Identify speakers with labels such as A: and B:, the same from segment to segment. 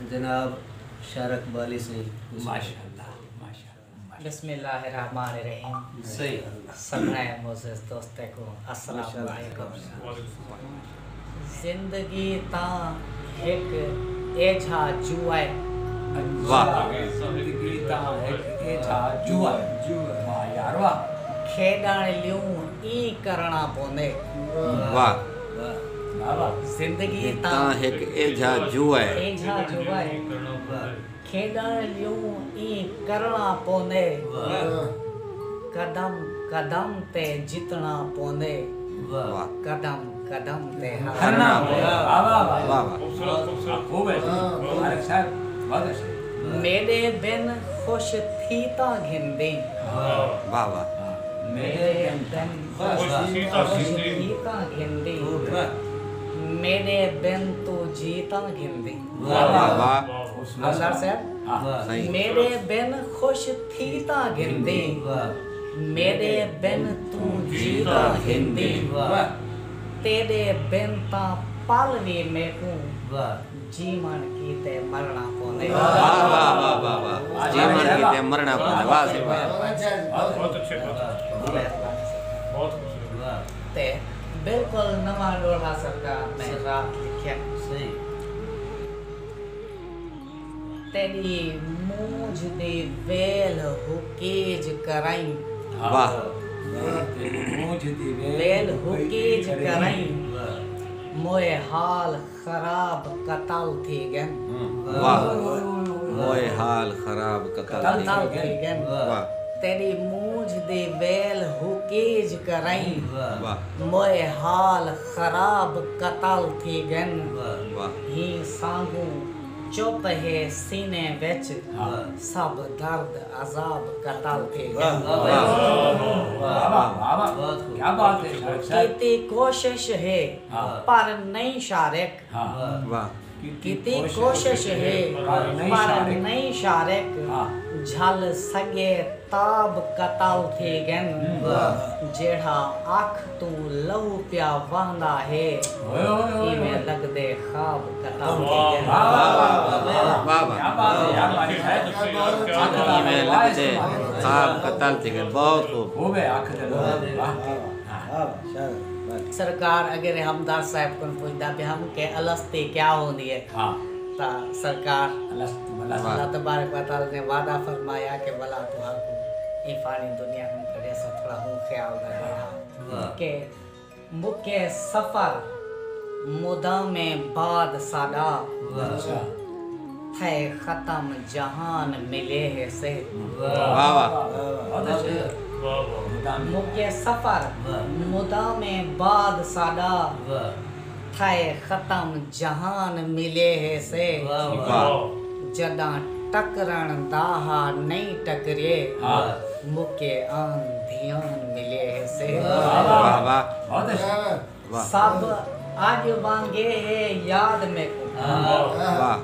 A: जनाब शारक बाली से
B: माशाअल्लाह माशाअल्लाह।
C: बिस्मिल्लाहिर्रहमानिर्रहीम।
A: सही
C: सबने मोज़ेज़ दोस्तों को अस्सलाम वालेकुम। जिंदगी ता एक एझा जुआ
B: वाह जिंदगी ता एक एझा जुआ वाह यार वाह।
C: खेडण लियूं ई करणा पोंदे।
D: वाह
B: वाह
C: जिंदगी ता
D: एक एझा जुआ
C: एझा जुआ खेडण लियूं ई करणा पोंदे। कदम कदम ते जितना पोंदे।
D: वाह
C: कदम कदम ते
B: हरना वाह वाह वाह
D: वाह
B: खूब है मालिक साहब बहुत अच्छे।
C: मेरे बिन खुश थी ता घिंदी।
D: वाह वाह
C: मेरे बिन खुश थी ता घिंदी। मेरे बिन तो जीता घिंदी।
D: वाह वाह
C: अल्लाह साहब
D: सही
C: मेरे बिन खुश थी ता घिंदी। मेरे बिन तू जीता घिंदी। तेरे बिन ता पल भी मेकू जीवन की ते मरना पोंदे।
D: वाह वाह वाह वाह वाह जीवन की ते मरना पोंदे। वाह से वाह
E: बहुत अच्छे बहुत
C: ते बिल्कुल नवा लोढ़ा सरकार ने रात लिखिया।
A: सही
C: तेरी मूंझ दे वेल हुकेज कराई।
D: वाह
C: वेल हुकेज कराई। मोए हाल खराब कतल थी गन।
D: वाह मोए हाल खराब कतल
C: थी गन।
D: वाह
C: तेरी मूंझ दे वेल हुकेज कराई।
D: वाह
C: मोए हाल खराब कतल थी गन।
D: वाह
C: ही सांगू चुप है सीने विच सब दर्द अजाब कतल थी गन।
B: क्या बात है शारिक साहब।
C: कीती कोशिश है पर नहीं शारिक।
D: वाह
C: कीती कोशिश है पर नहीं शारिक। झल सगे ताब कतल थी गन। जेड़ा अख तू लहू प्या वहंदा है इवें लगदे ख्वाब कतल थी गन।
D: वाह
B: क्या बात है यार मालिक साहब।
D: में लगते खाब कतल थी गन। बहुत खूब
B: खूब है आंख दे वाह।
C: सरकार अगर हमदार साहब को पूछदा भी हम के अलस्ती क्या होंदी है
B: हाँ
C: ता सरकार
B: अल्लाह
C: अल्लाह तबारक व तआला ने वादा फरमाया कि भला तुहाको ई फानी दुनिया में करे सा थोड़ा हूं ख्याल रखा के मुके सफर मुदा में बाद सादा। है खत्म जहान मिले है से।
D: वाह वाह
B: बहुत अच्छे।
C: मुके सफर मुदा में बाद सादा। है खत्म जहान मिले है से। जदा टकरण दाहा नहीं टकरे मुके आन ध्यान मिले है से।
D: वाह वाह
B: बहुत अच्छे।
D: वाह
C: सब आज मांगे है याद में को।
D: वाह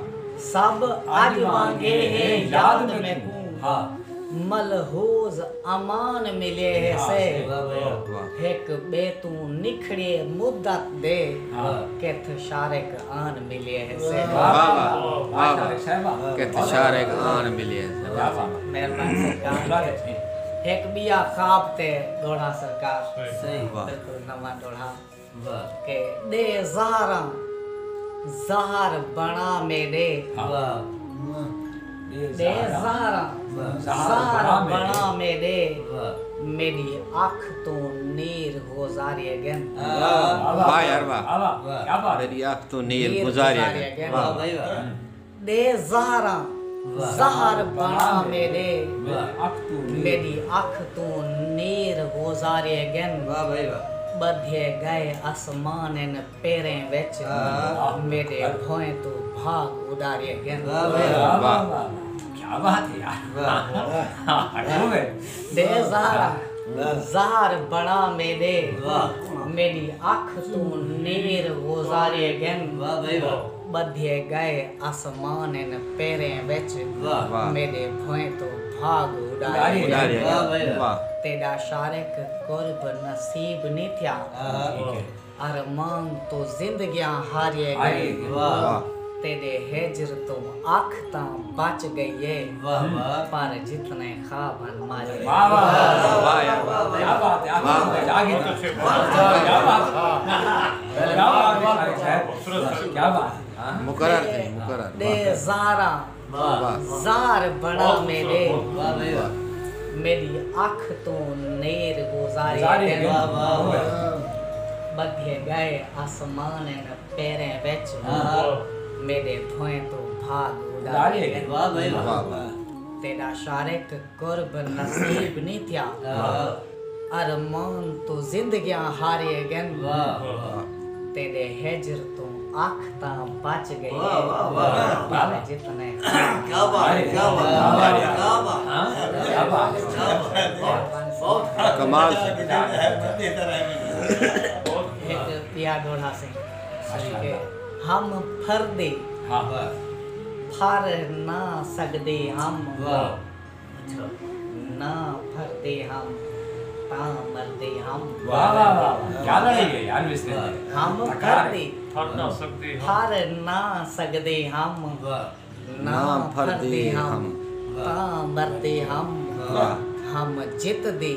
C: सब आज मांगे है याद में को।
B: हाँ
C: मलहूज अमान मिले है से।
D: वाह
C: एक बेतू निखड़े मुद्दत दे केथ शारिक आन मिले है से।
D: वाह वाह वाह
B: शारिक साहब
D: कहते शारे आन मिले
C: मेहरबानी सरकार। एक बिया ख्वाब ते दोड़ा सरकार।
A: सही
D: वाह
C: बिल्कुल नवा दोड़ा
A: वाह
C: के दे ज़हरा ज़हर बना मेरे।
A: वाह
C: दे ज़हरा ज़हर बना मेरे। मेरी आँख तो नीर गुजारी गन।
D: वाह यार वाह
B: क्या बात है।
D: मेरी आँख तो नीर गुजारी है। वाह
A: भाई वाह
C: दे ज़हरा ज़हर बना मेरे।
B: आँख तू
C: मेरी आँख तो नीर गुजारी गन।
A: वाह भाई वाह
C: बधे गए आसमान इन पैरें विच। मेरे भोए तो भाग उडारे गन।
B: वाह क्या बात है यार। खूब है।
C: दे ज़हरा ज़हर बड़ा मेरे।
A: वाह
C: मेरी आँख तू नीर गुजारे गन।
A: वाह भाई वाह
C: बधे गए आसमान इन पैरें विच।
A: वाह
C: मेरे भोए तो भाग
B: उडारे
C: उडारे
A: वाह भाई वाह
D: वाह
C: तेरा शारिक कुर्ब नसीब नहीं था।
B: ठीक है।
C: अरमान तो जिंदगियां हारिए
B: हारिए
C: गए।
A: वाह
C: तेरे हिजर तो आँख ता बच गई है
A: वाह वाह
C: पर जितने ख्वाब हमारे
B: वाह वाह
D: वाह यार वाह
B: क्या बात है
D: वाह।
B: आगे
E: बहुत अच्छे
B: क्या बात क्या बात हाँ
D: मुकर्रर थे मुकर्रर
C: दे ज़ारा
A: वाह
C: ज़ार बड़ा मेरे
A: वाह भाई वाह
C: मेरी आँख तो नेर गुजारी
B: गुजारी
C: तेरे
A: वाह वाह वाह
C: बधे गए आसमान न पैरें बिच मेरे धोए तो भाग उड़ारे
B: उड़ारे
C: गए।
A: वाह भाई वाह
D: वाह वाह
C: तेरा शारिक कुर्ब नसीब नहीं था अरमान तो जिंदगियां हारे गन
A: वाह वाह
C: तेरे हिजर तो आँख ता बच गई
A: वाह, वाह, वाह।
C: पर जितने
A: क्या बात है क्या बात है क्या बात है
B: हाँ क्या बात है
A: बहुत
D: कमाल से।
C: एक याद ओढ़ा से के हम फर्दे
B: हाँ
C: फर ना सकदे हम
A: वाह
C: ना फरदे हम ता मरदे हम
B: वाह वाह वाह क्या लड़ी है यार इसने
C: हम फरदे
E: फर ना सकते हम
C: फर ना सकदे हम
A: वाह
C: ना
D: ना
C: फरदे
D: फरदे
C: हम
D: हम।
C: ता मरदे हम
D: वाह
C: हम जित दे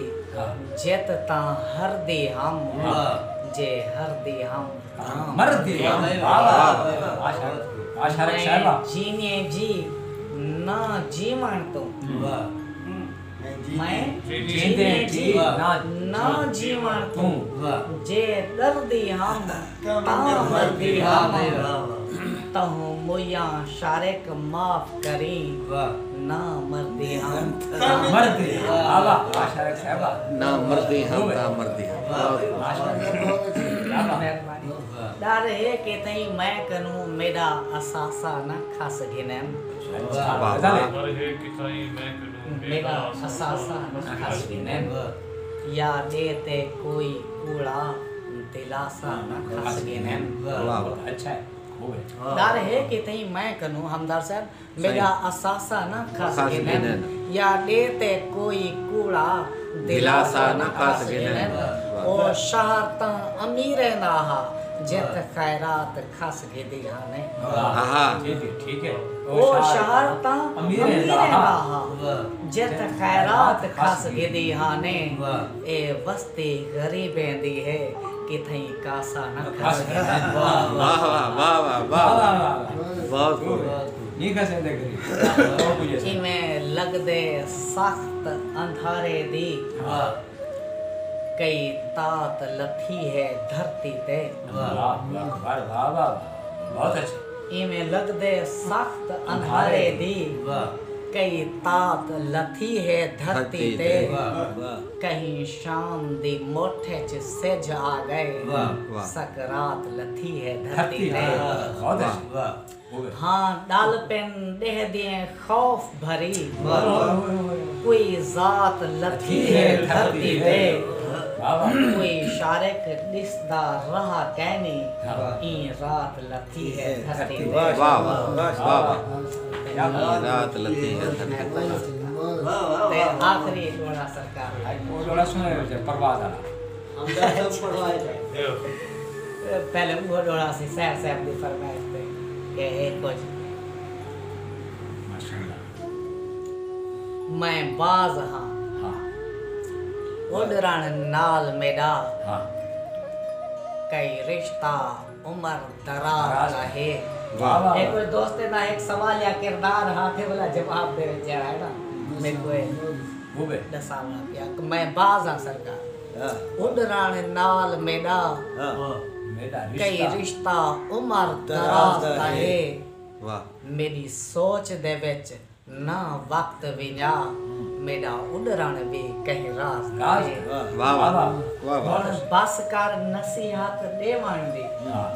C: जित ता हर दे हम
A: वाह
C: जे हर दे हम
B: मर दिया वाह वाह आशा आशा रख साहबा
C: जीने जी ना जी मान तो
A: वाह
C: मैं
B: जीते जी ना
C: ना जी मान
B: तू
C: तो
A: वाह
C: जे दर्दी हम ता मर्दी
A: वाह
C: हम
A: भाई वाह
C: तहु मोया शारिक माफ करी
A: वाह
C: ना मर्दी हम
B: मर दिया वाह वाह आशा रख साहबा
D: ना मर्दे हम ना मर्दे हम
B: आशा क्या बात
C: मेहरबानी डर है कि तई मैं करूं मेरा असासा न खस गिनम
B: अच्छा
D: वाह,
B: बता ले
E: मर है कि ताई मैं करूं
C: मेरा असासा न खस गिनम या देते कोई कूड़ा दिलासा न खस गिनम
D: वाह वाह
B: अच्छा है खूब है
C: डर है कि तई मैं करूं हमदार साहब मेरा असासा न खस
D: खस
C: गिनम
D: गिनम।
C: या देते कोई कूड़ा
D: दिलासा न खस गिनम।
C: ओ शहर ता अमीर ना हा जित खैरात खस गिदी हाने
D: आहा
B: ठीक है
C: ओ शहर ता
B: अमीर
C: अमीर
B: ना
C: ना
B: हा।
C: हा
A: वाह
C: जित खैरात खस गिदी हाने
A: वाह
C: ए बस्ती गरीबें दी है कि थई कासा न
B: खस
C: खस
B: गिनम।
A: वाह
D: वाह वाह वाह वाह
B: वाह
D: वाह
B: वाह वाह
D: बहुत खूब
B: नहीं कैसे देख रही और कुछ ऐसा
C: इमें लगदे सख्त अंधारे दी
A: वाह
C: कई तात लथी है धरती ते
B: वाह वाह वाह वाह वाह बहुत अच्छा
C: इमें लगदे सख्त अंधारे दी
A: वाह
C: कई तात लथी है धरती ते
A: वाह वाह
C: कहीं शाम दी मोठे च सेज आ गए
A: वाह
D: वाह
C: सकरात लथी है धरती
B: धरती
C: ते
B: है बहुत अच्छा
A: वाह
B: खूब है
C: हाँ डाल पेन देह दिए खौफ भरी
A: वाह
C: कोई जात लथी है धरती पे
B: वाह वाह
C: कोई शारिक दिसदा रहा कहनी
B: वाह।
C: ई रात लथी है धरती पे
D: वाह वाह वाह वाह
B: क्या बात
D: रात लती है धरती
C: ते आखिरी डोड़ा सरकार
B: वो जोड़ा सुने परवाज आ
C: पहले वो डोड़ा से सैर सैर दी फरमाइश पे के एक कुछ
B: माशाल्लाह
C: मैं बाज हाँ
B: हाँ
C: उड़रण नाल मेरा
B: हाँ
C: कई रिश्ता उम्र दराज रहे
B: वाह वाह
C: एक कोई दोस्त ना एक सवाल या किरदार हाथे वाला जवाब दे जा है ना मेरे को
B: खूब है
C: दसावना किया कि मैं बाज हाँ सरकार उड़रण नाल मेरा
B: मेरा
C: कई
B: रिश्ता
C: रिश्ता उम्र दराज रहे
D: वाह
C: मेरी सोच दे विच ना वक्त विना मेरा उड़रण भी कहीं राज
B: राज
C: रहे
D: वाह वाह वाह वाह
C: हुण बस कर नसीहत देवण दी
B: हाँ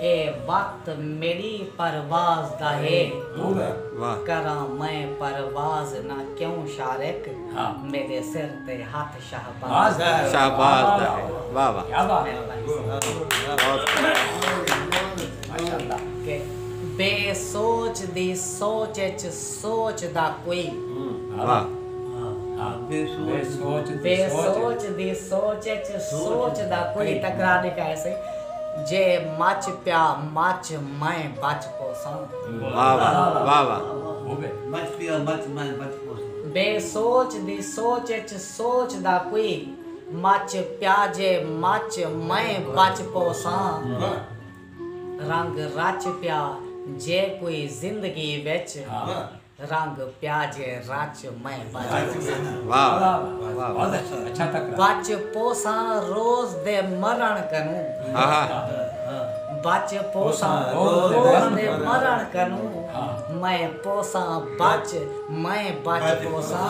C: ए वक्त मेरी परवाज दा है
B: खूब है
D: वाह
C: करा मैं परवाज ना क्यों शारिक
B: हाँ।
C: मेरे सिर ते हाथ
B: बाज
C: शाहबाज
B: है
D: शाहबाज दा है वाह वाह
B: क्या बात है
D: बहुत
B: माशाल्लाह
C: के बेसोच दी सोच च सोचदा कोई
D: वाह
B: हाँ बेसोच
C: बेसोच दी सोच च सोचदा कोई तकरार नहीं कैसे जे मच प्या मच मैं बच पोसा
D: वाह वाह वाह वाह
B: हो गए
A: मच पिया मच मैं मच पोस
C: बेसोच दी सोच च सोचदा कोई मच प्या जे मच मैं बच पोसा रंग रच प्या जे कोई जिंदगी विच रंग प्या जे रच मैं बच
D: वाह
B: वाह
D: वाह
B: बहुत अच्छा तक
C: बच पोसा रोज दे मरण करूं
D: आहा
C: बच पोसा
B: रोज
C: रोज दे मरण करूं
B: हाँ।
C: मैं पोसा बच मैं बच पोसा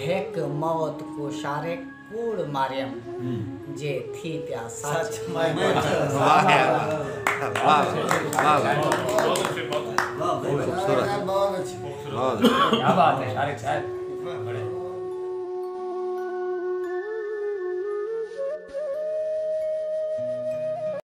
C: एक मौत को शारे कूड़ मारियम जे थी प्या सच
A: मैं
D: वाह वाह वाह
E: बहुत अच्छे बात
D: खूबसूरत
A: बहुत अच्छी
D: बहुत
B: क्या बात है शारिक साहब बड़े